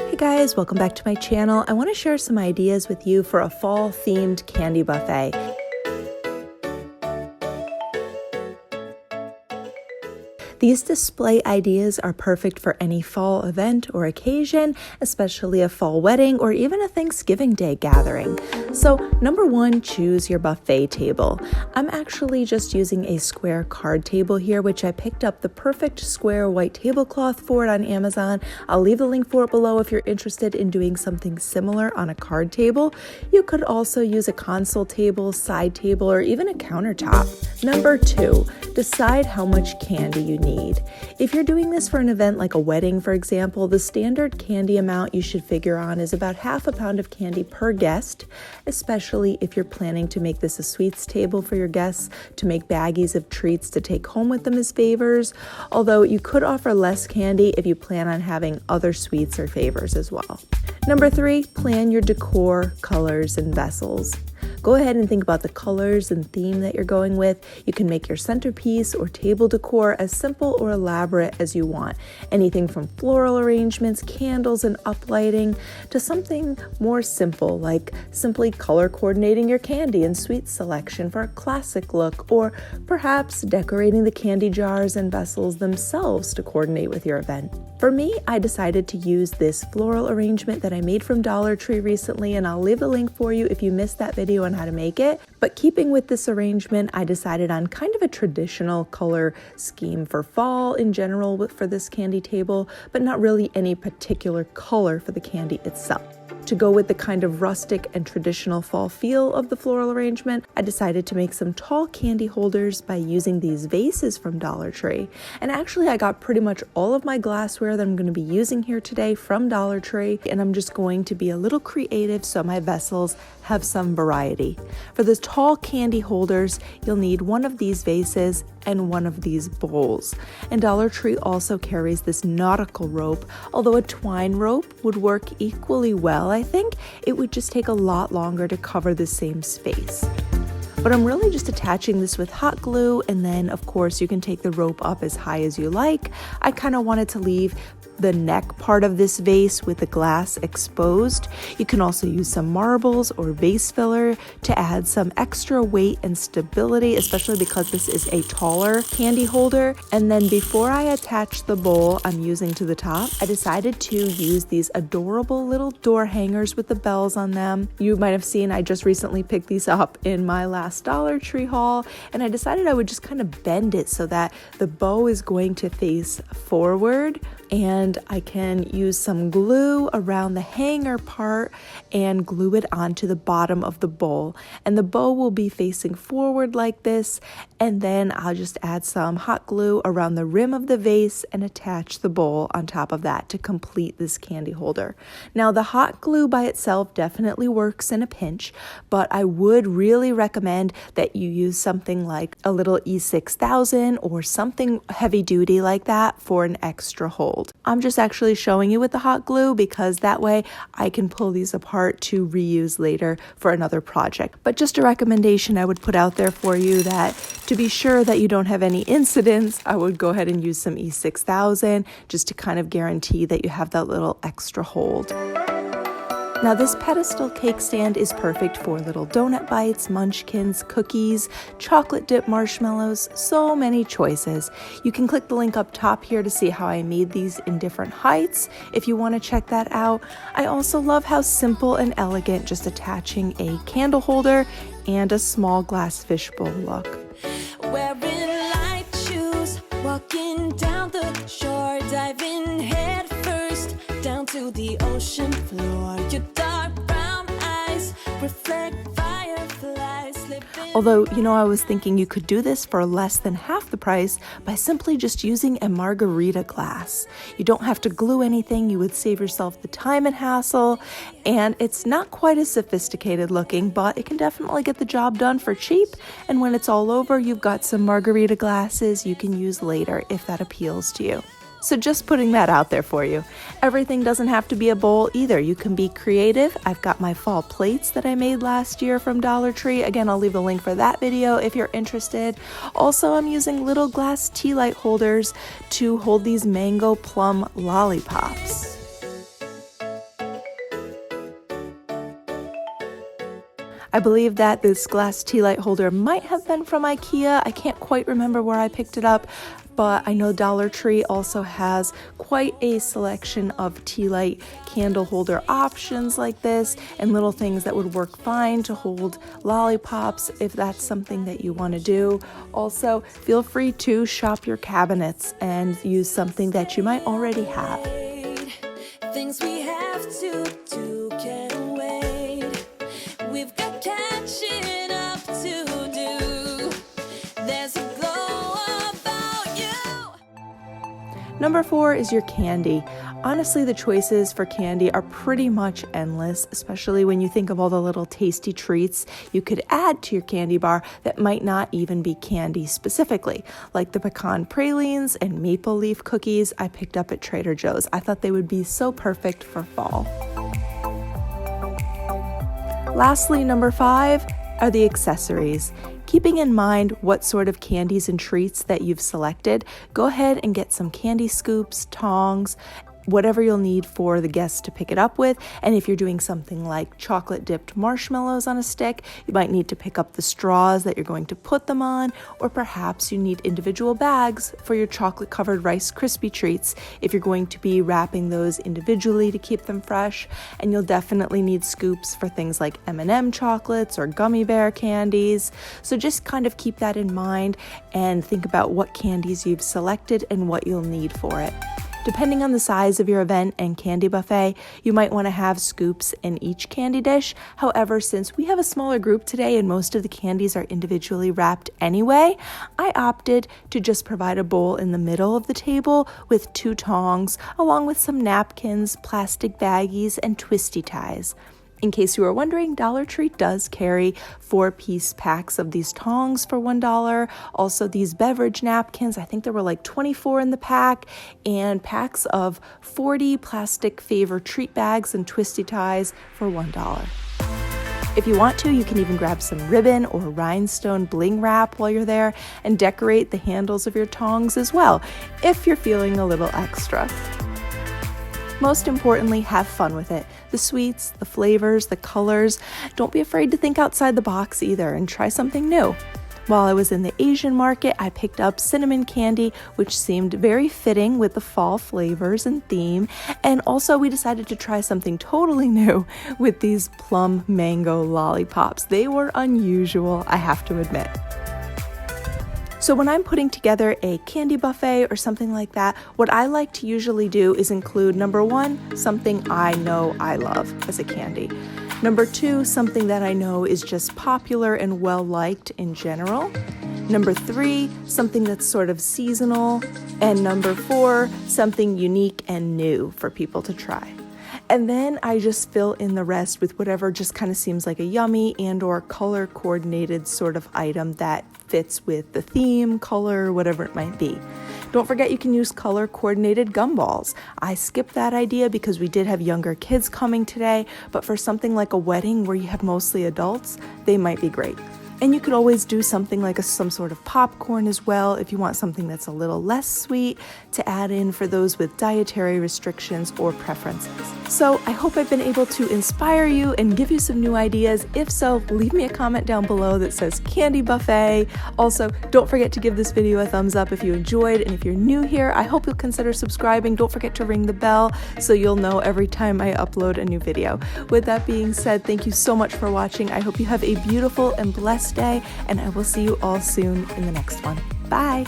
Hey guys, welcome back to my channel. I want to share some ideas with you for a fall themed candy buffet. These display ideas are perfect for any fall event or occasion, especially a fall wedding or even a Thanksgiving Day gathering. So number one, choose your buffet table. I'm actually just using a square card table here, which I picked up the perfect square white tablecloth for it on Amazon. I'll leave the link for it below if you're interested in doing something similar on a card table. You could also use a console table, side table, or even a countertop. Number two, decide how much candy you need. If you're doing this for an event like a wedding, for example, the standard candy amount you should figure on is about half a pound of candy per guest, especially if you're planning to make this a sweets table for your guests to make baggies of treats to take home with them as favors, although you could offer less candy if you plan on having other sweets or favors as well. Number three, plan your decor, colors, and vessels. Go ahead and think about the colors and theme that you're going with. You can make your centerpiece or table decor as simple or elaborate as you want. Anything from floral arrangements, candles, and uplighting to something more simple, like simply color coordinating your candy and sweet selection for a classic look, or perhaps decorating the candy jars and vessels themselves to coordinate with your event. For me, I decided to use this floral arrangement that I made from Dollar Tree recently, and I'll leave the link for you if you missed that video on how to make it. But keeping with this arrangement, I decided on kind of a traditional color scheme for fall in general for this candy table, but not really any particular color for the candy itself. To go with the kind of rustic and traditional fall feel of the floral arrangement, I decided to make some tall candy holders by using these vases from Dollar Tree. And actually, I got pretty much all of my glassware that I'm going to be using here today from Dollar Tree, and I'm just going to be a little creative so my vessels have some variety. For the tall candy holders, you'll need one of these vases and one of these bowls. And Dollar Tree also carries this nautical rope, although a twine rope would work equally well. I think it would just take a lot longer to cover the same space. But I'm really just attaching this with hot glue, and then of course you can take the rope up as high as you like. I kind of wanted to leave the neck part of this vase with the glass exposed. You can also use some marbles or vase filler to add some extra weight and stability, especially because this is a taller candy holder. And then before I attach the bowl I'm using to the top, I decided to use these adorable little door hangers with the bells on them. You might have seen I just recently picked these up in my last Dollar Tree haul, and I decided I would just kind of bend it so that the bow is going to face forward, and I can use some glue around the hanger part and glue it onto the bottom of the bowl. And the bow will be facing forward like this, and then I'll just add some hot glue around the rim of the vase and attach the bowl on top of that to complete this candy holder. Now, the hot glue by itself definitely works in a pinch, but I would really recommend that you use something like a little E6000 or something heavy duty like that for an extra hold. I'm just actually showing you with the hot glue because that way I can pull these apart to reuse later for another project. But just a recommendation I would put out there for you, that to be sure that you don't have any incidents, I would go ahead and use some E6000 just to kind of guarantee that you have that little extra hold. Now, this pedestal cake stand is perfect for little donut bites, munchkins, cookies, chocolate dip marshmallows, so many choices. You can click the link up top here to see how I made these in different heights if you want to check that out. I also love how simple and elegant just attaching a candle holder and a small glass fishbowl look. Wearing light shoes, walking down the shore, diving head first down to the ocean floor. Your dark brown eyes reflect fireflies slipping. Although, I was thinking you could do this for less than half the price by simply just using a margarita glass. You don't have to glue anything. You would save yourself the time and hassle, and it's not quite as sophisticated looking, but it can definitely get the job done for cheap. And when it's all over, you've got some margarita glasses you can use later if that appeals to you. So just putting that out there for you. Everything doesn't have to be a bowl either. You can be creative. I've got my fall plates that I made last year from Dollar Tree. Again, I'll leave a link for that video if you're interested. Also, I'm using little glass tea light holders to hold these mango plum lollipops. I believe that this glass tea light holder might have been from IKEA. I can't quite remember where I picked it up, but I know Dollar Tree also has quite a selection of tea light candle holder options like this, and little things that would work fine to hold lollipops if that's something that you want to do. Also, feel free to shop your cabinets and use something that you might already have. Things we have to do can't wait. We've got catching up to do. There's a glow about you. Number 4 is your candy. Honestly, the choices for candy are pretty much endless, especially when you think of all the little tasty treats you could add to your candy bar that might not even be candy specifically, like the pecan pralines and maple leaf cookies I picked up at Trader Joe's. I thought they would be so perfect for fall. Lastly, number 5 are the accessories. Keeping in mind what sort of candies and treats that you've selected, go ahead and get some candy scoops, tongs, whatever you'll need for the guests to pick it up with. And if you're doing something like chocolate dipped marshmallows on a stick, you might need to pick up the straws that you're going to put them on, or perhaps you need individual bags for your chocolate covered Rice Krispie treats if you're going to be wrapping those individually to keep them fresh. And you'll definitely need scoops for things like M&M chocolates or gummy bear candies. So just kind of keep that in mind and think about what candies you've selected and what you'll need for it. Depending on the size of your event and candy buffet, you might want to have scoops in each candy dish. However, since we have a smaller group today and most of the candies are individually wrapped anyway, I opted to just provide a bowl in the middle of the table with 2 tongs, along with some napkins, plastic baggies, and twisty ties. In case you were wondering, Dollar Tree does carry 4-piece packs of these tongs for $1. Also, these beverage napkins, I think there were like 24 in the pack, and packs of 40 plastic favor treat bags and twisty ties for $1. If you want to, you can even grab some ribbon or rhinestone bling wrap while you're there and decorate the handles of your tongs as well, if you're feeling a little extra. Most importantly, have fun with it. The sweets, the flavors, the colors. Don't be afraid to think outside the box either and try something new. While I was in the Asian market, I picked up cinnamon candy, which seemed very fitting with the fall flavors and theme. And also we decided to try something totally new with these plum mango lollipops. They were unusual, I have to admit. So when I'm putting together a candy buffet or something like that, what I like to usually do is include, number 1, something I know I love as a candy. Number 2, something that I know is just popular and well-liked in general. Number 3, something that's sort of seasonal. And number 4, something unique and new for people to try. And then I just fill in the rest with whatever just kind of seems like a yummy and or color coordinated sort of item that fits with the theme, color, whatever it might be. Don't forget you can use color coordinated gumballs. I skipped that idea because we did have younger kids coming today, but for something like a wedding where you have mostly adults, they might be great. And you could always do something like some sort of popcorn as well if you want something that's a little less sweet to add in for those with dietary restrictions or preferences. So I hope I've been able to inspire you and give you some new ideas. If so, leave me a comment down below that says candy buffet. Also, don't forget to give this video a thumbs up if you enjoyed, and if you're new here, I hope you'll consider subscribing. Don't forget to ring the bell so you'll know every time I upload a new video. With that being said, thank you so much for watching. I hope you have a beautiful and blessed day, and I will see you all soon in the next one. Bye!